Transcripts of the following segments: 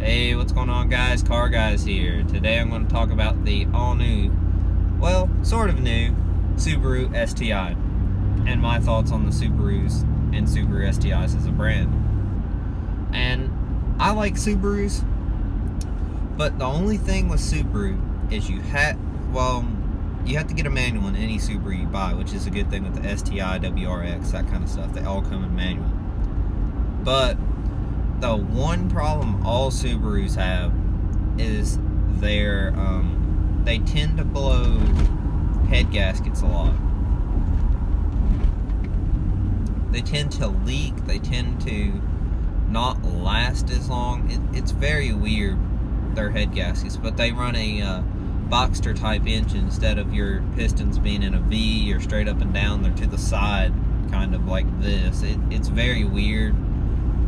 Hey, what's going on, guys? Car Guys here. Today I'm going to talk about the all-new, well, sort of new, Subaru STI and my thoughts on the Subarus and Subaru STIs as a brand. And I like Subarus, but the only thing with Subaru is you have to get a manual in any Subaru you buy, which is a good thing with the STI, WRX, that kind of stuff. They all come in manual. But the one problem all Subarus have is they tend to blow head gaskets a lot. They tend to leak. They tend to not last as long. It's very weird, their head gaskets, but they run a Boxster type engine instead of your pistons being in a V or straight up and down. They're to the side, kind of like this. It's very weird.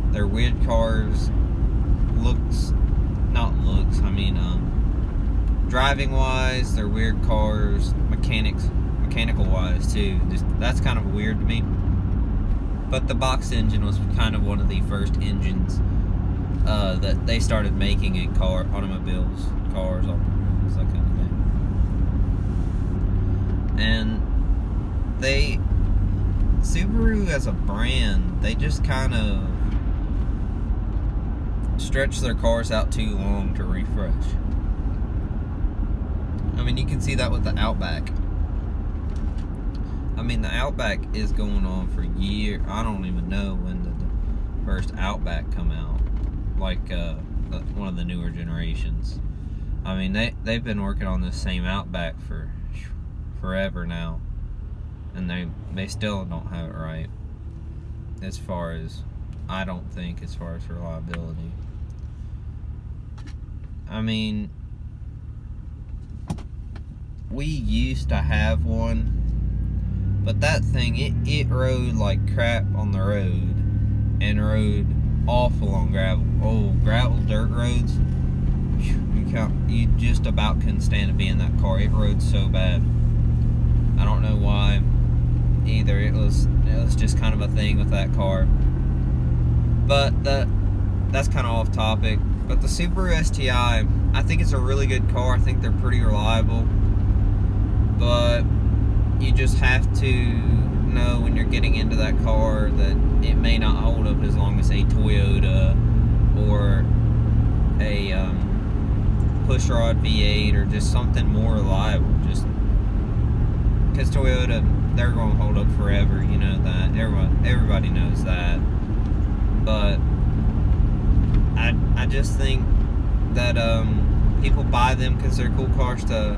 They're weird cars. Driving wise, they're weird cars. Mechanical wise too. That's kind of weird to me. But the box engine was kind of one of the first engines that they started making in cars, that kind of thing. And Subaru as a brand, they just kind of stretch their cars out too long to refresh. I mean, you can see that with the Outback. I mean, the Outback is going on for years. I don't even know when the first Outback come out, like one of the newer generations. I mean, they've been working on this same Outback for forever now, and they still don't have it right, as far as reliability. I mean, we used to have one, but that thing, it rode like crap on the road and rode awful on gravel. Oh, gravel dirt roads, you just about couldn't stand to be in that car. It rode so bad. I don't know why either. It was just kind of a thing with that car. But that's kind of off topic. But the Subaru STI, I think it's a really good car. I think they're pretty reliable. But you just have to know when you're getting into that car that it may not hold up as long as a Toyota or a pushrod V8 or just something more reliable. Just because Toyota, they're going to hold up forever. You know that. Everybody knows that. But I just think that people buy them because they're cool cars to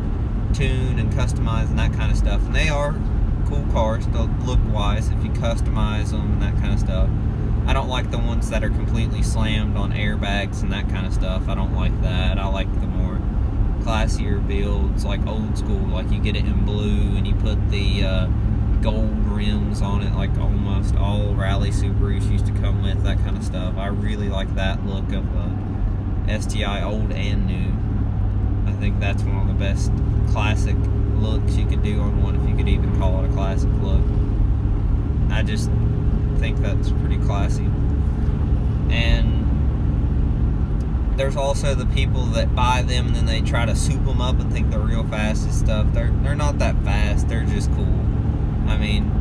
tune and customize and that kind of stuff, and they are cool cars to look wise if you customize them and that kind of stuff. I don't like the ones that are completely slammed on airbags and that kind of stuff. I don't like that. I like the more classier builds, like old school, like you get it in blue and you put the gold rims on it, like almost all rally Subarus used to come with, that kind of stuff. I really like that look of STI, old and new. I think that's one of the best classic looks you could do on one, if you could even call it a classic look. I just think that's pretty classy. And there's also the people that buy them and then they try to soup them up and think they're real fast and stuff. They're not that fast. They're just cool. I mean,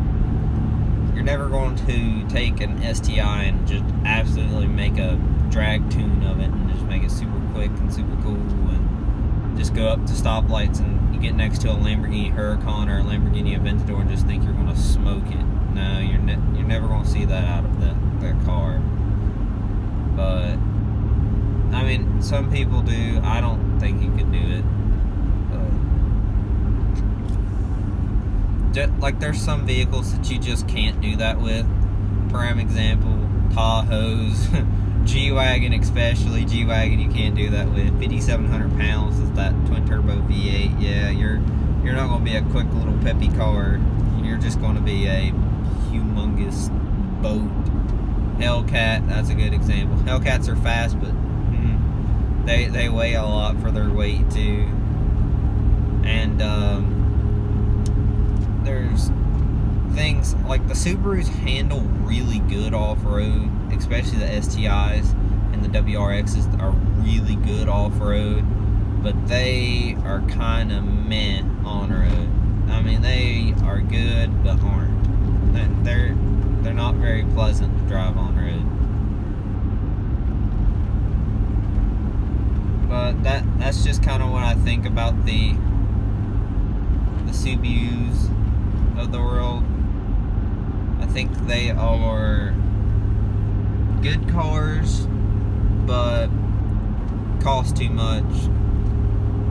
you're never going to take an STI and just absolutely make a drag tune of it and just make it super quick and super cool and just go up to stoplights and you get next to a Lamborghini Huracan or a Lamborghini Aventador and just think you're going to smoke it. No, you're never going to see that out of that car. But I mean, some people do. I don't think you can do it. Like, there's some vehicles that you just can't do that with. Prime example, Tahoes, G-Wagon especially. G-Wagon you can't do that with. 5,700 pounds is that twin turbo V8. Yeah, you're not going to be a quick little peppy car. You're just going to be a humongous boat. Hellcat, that's a good example. Hellcats are fast, but they weigh a lot for their weight too. And there's things like the Subarus handle really good off-road, especially the STIs, and the WRXs are really good off-road, but they are kind of meh on-road. I mean, they are good, but aren't. They're not very pleasant to drive on-road. But that's just kind of what I think about the Subarus of the world. I think they are good cars, but cost too much.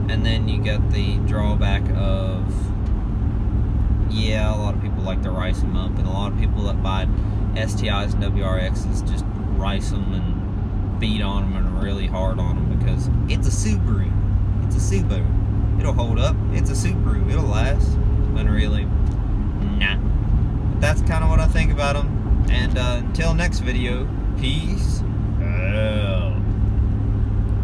And then you get the drawback of, yeah, a lot of people like to rice them up, and a lot of people that buy STIs and WRXs just rice them and beat on them and really hard on them because it's a Subaru. It's a Subaru. It'll hold up. It's a Subaru. It'll last. But really, nah. But that's kind of what I think about them. And until next video, peace out.